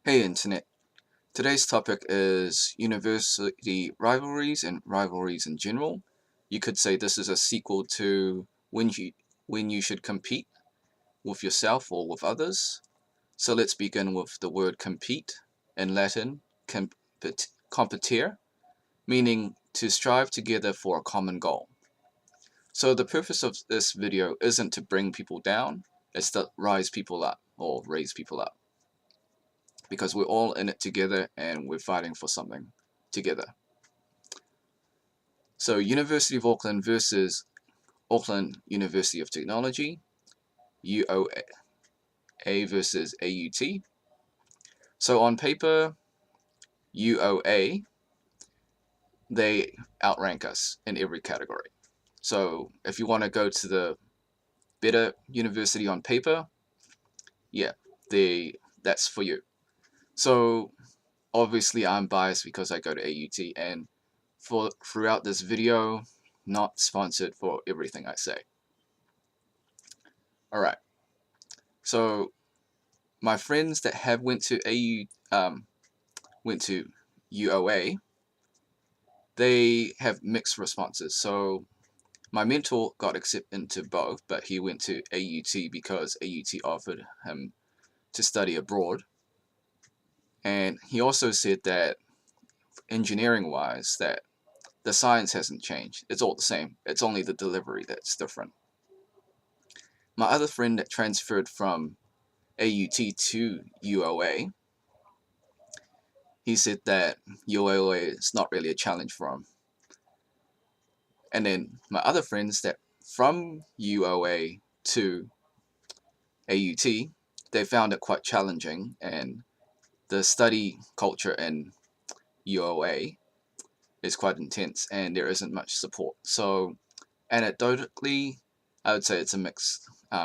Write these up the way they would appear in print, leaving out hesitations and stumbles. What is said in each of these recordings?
Hey Internet, today's topic is university rivalries and rivalries in general. You could say this is a sequel to when you should compete with yourself or with others. So let's begin with the word compete, in Latin competire, meaning to strive together for a common goal. So the purpose of this video isn't to bring people down, it's to rise people up or raise people up, because we're all in it together and we're fighting for something together. So University of Auckland versus Auckland University of Technology, UOA versus AUT. So on paper, UOA, they outrank us in every category. So if you want to go to the better university on paper, yeah, that's for you. So obviously I'm biased because I go to AUT, and throughout this video, not sponsored for everything I say. Alright, so my friends that have went to UOA, they have mixed responses. So my mentor got accepted into both, but he went to AUT because AUT offered him to study abroad. And he also said that engineering-wise, that the science hasn't changed. It's all the same. It's only the delivery that's different. My other friend that transferred from AUT to UOA, he said that UOA is not really a challenge for him. And then my other friends that from UOA to AUT, they found it quite challenging, and the study culture in UOA is quite intense and there isn't much support. So anecdotally, I would say it's a mixed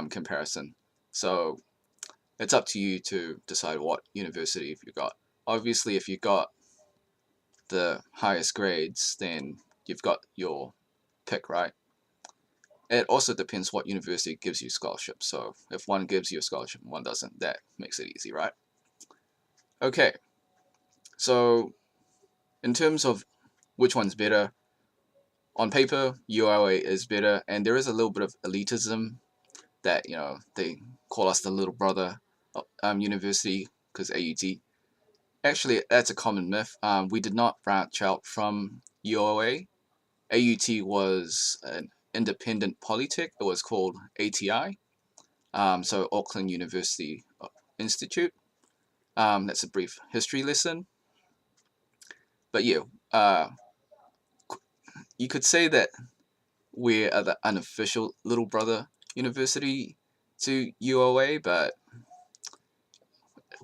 comparison. So it's up to you to decide what university if you got. Obviously, if you got the highest grades, then you've got your pick, right? It also depends what university gives you scholarship. So if one gives you a scholarship and one doesn't, that makes it easy, right? Okay, so in terms of which one's better, on paper, UOA is better, and there is a little bit of elitism that, they call us the little brother university because AUT. Actually, that's a common myth. We did not branch out from UOA. AUT was an independent polytech. It was called ATI. So Auckland University Institute. That's a brief history lesson. But yeah, you could say that we're the unofficial little brother university to UOA, but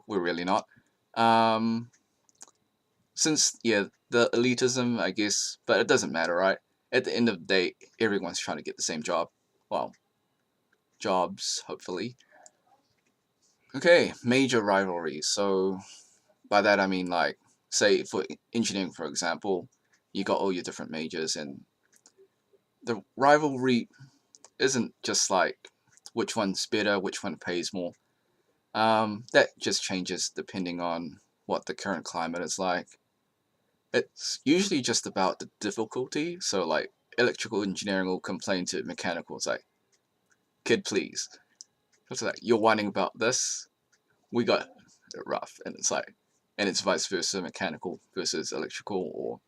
we're really not. Um, since, yeah, the elitism, I guess, but it doesn't matter, right? At the end of the day, everyone's trying to get the same job. Well, jobs, hopefully. Okay, major rivalries. So by that I mean, like, say for engineering, for example, you got all your different majors, and the rivalry isn't just like which one's better, which one pays more. That just changes depending on what the current climate is like. It's usually just about the difficulty. So like electrical engineering will complain to mechanical. It's like, kid, please. It's like, you're whining about this. We got it rough. And it's like, and it's vice versa, mechanical versus electrical, or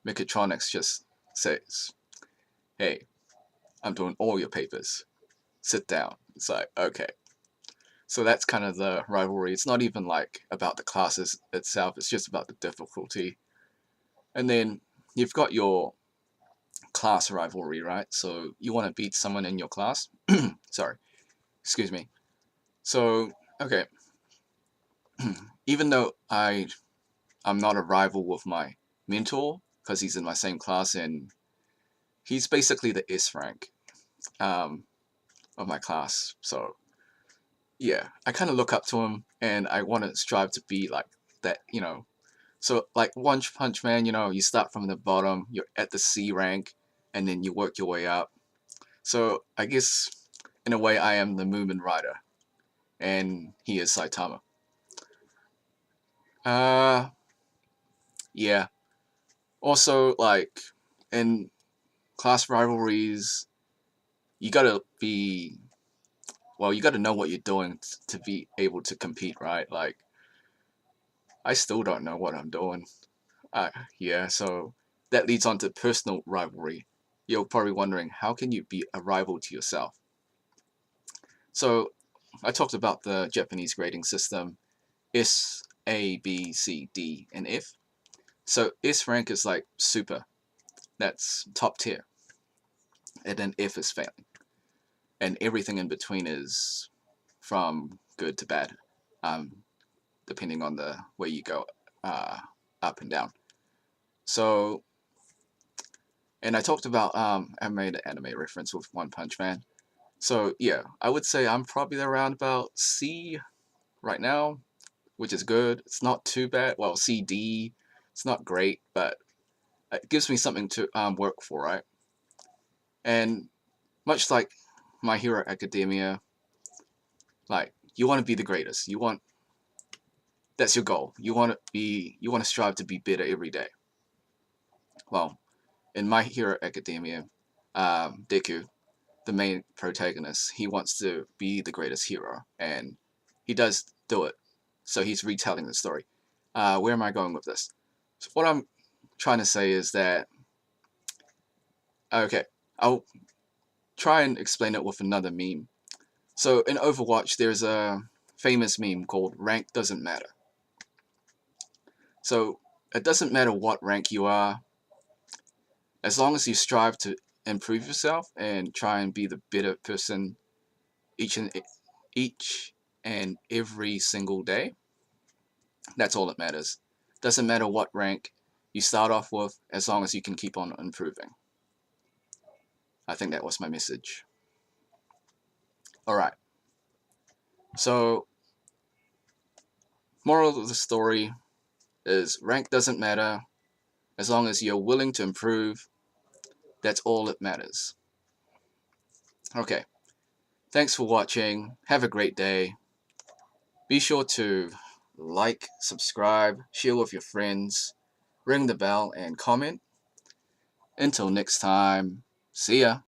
mechatronics just says, hey, I'm doing all your papers. Sit down. It's like, okay. So that's kind of the rivalry. It's not even like about the classes itself. It's just about the difficulty. And then you've got your class rivalry, right? So you want to beat someone in your class. Sorry, excuse me. So, okay, even though I'm not a rival with my mentor because he's in my same class, and he's basically the S rank um, of my class. So yeah, I kind of look up to him and I want to strive to be like that. So like One Punch Man, you start from the bottom, you're at the C rank, and then you work your way up. So I guess in a way I am the Moomin Rider, and he is Saitama. Uh, yeah. Also, like in class rivalries, you gotta be well. You gotta know what you're doing to be able to compete, right? Like I still don't know what I'm doing. Yeah. So that leads on to personal rivalry. You're probably wondering how can you be a rival to yourself? So I talked about the Japanese grading system: S, A, B, C, D, and F. So S rank is like super, that's top tier, and then F is failing, and everything in between is from good to bad, um, depending on the way you go, uh, up and down. So, and I talked about I made an anime reference with One Punch Man. So yeah, I would say I'm probably around about C right now, which is good. It's not too bad. Well, C D, it's not great, but it gives me something to work for, right? And much like My Hero Academia, like you want to be the greatest. You want that's your goal. You want to strive to be better every day. Well, in My Hero Academia, Deku, the main protagonist, he wants to be the greatest hero, and he does do it. So he's retelling the story. Where am I going with this? So what I'm trying to say is that okay, I'll try and explain it with another meme. So in Overwatch, there's a famous meme called "Rank Doesn't Matter." So it doesn't matter what rank you are, as long as you strive to improve yourself and try and be the better person each and each and every single day. That's all that matters. Doesn't matter what rank you start off with, as long as you can keep on improving. I think that was my message. All right. So, moral of the story is rank doesn't matter as long as you're willing to improve. That's all that matters. Okay. Thanks for watching. Have a great day. Be sure to like, subscribe, share with your friends, ring the bell, and comment. Until next time, see ya.